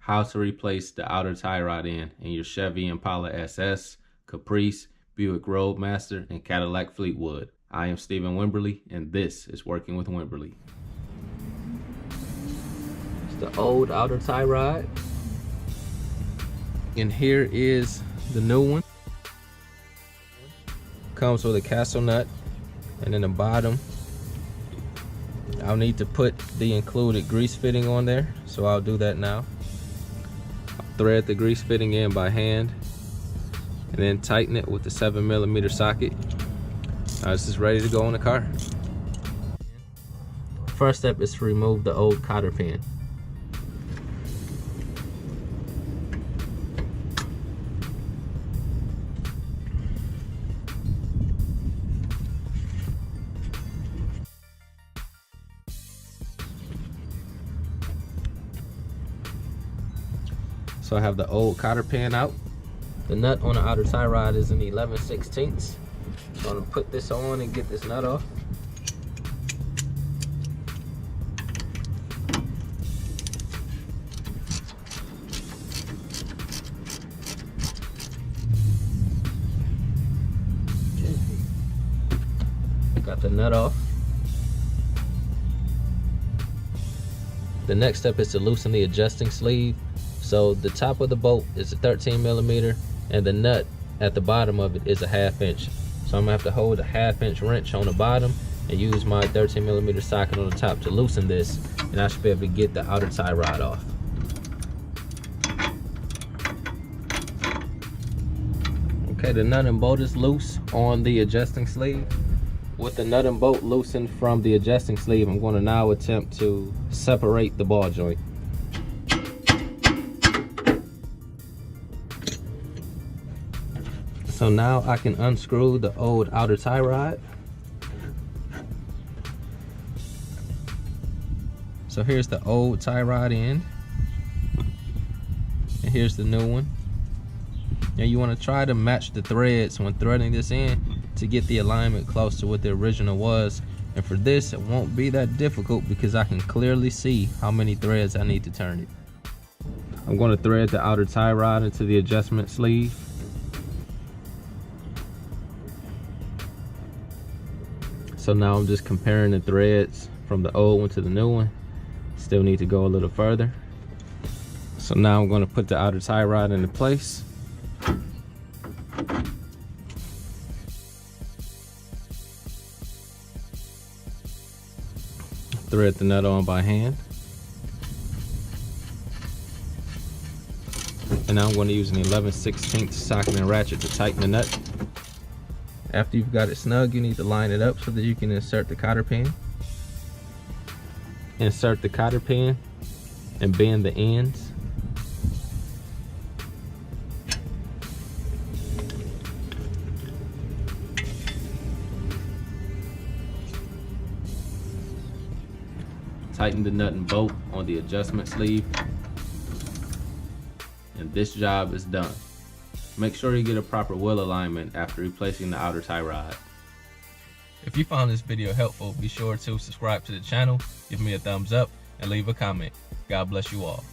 how to replace the outer tie rod end in your Chevy Impala SS, Caprice, Buick RoadMaster, and Cadillac Fleetwood. I am Stephen Wimberley, and this is Working with Wimberley. It's the old outer tie rod, and here is the new one. Comes with a castle nut, and in the bottom I'll need to put the included grease fitting on there, so I'll do that now. I'll thread the grease fitting in by hand and then tighten it with the 7mm socket. Now this is ready to go on the car. First step is to remove the old cotter pin. So I have the old cotter pin out. The nut on the outer tie rod is an 11/16. So I'm gonna put this on and get this nut off. Okay. Got the nut off. The next step is to loosen the adjusting sleeve. So the top of the bolt is a 13mm and the nut at the bottom of it is a 1/2 inch. So I'm gonna have to hold a 1/2 inch wrench on the bottom and use my 13mm socket on the top to loosen this, and I should be able to get the outer tie rod off. Okay, the nut and bolt is loose on the adjusting sleeve. With the nut and bolt loosened from the adjusting sleeve, I'm going to now attempt to separate the ball joint. So now I can unscrew the old outer tie rod. So here's the old tie rod end, and here's the new one. Now you want to try to match the threads when threading this in to get the alignment close to what the original was. And for this, it won't be that difficult because I can clearly see how many threads I need to turn it. I'm going to thread the outer tie rod into the adjustment sleeve. So now I'm just comparing the threads from the old one to the new one. Still need to go a little further. So now I'm going to put the outer tie rod into place. Thread the nut on by hand. And now I'm going to use an 11/16 socket and ratchet to tighten the nut. After you've got it snug, you need to line it up so that you can insert the cotter pin. Insert the cotter pin and bend the ends. Tighten the nut and bolt on the adjustment sleeve. And this job is done. Make sure you get a proper wheel alignment after replacing the outer tie rod. If you found this video helpful, be sure to subscribe to the channel, give me a thumbs up, and leave a comment. God bless you all.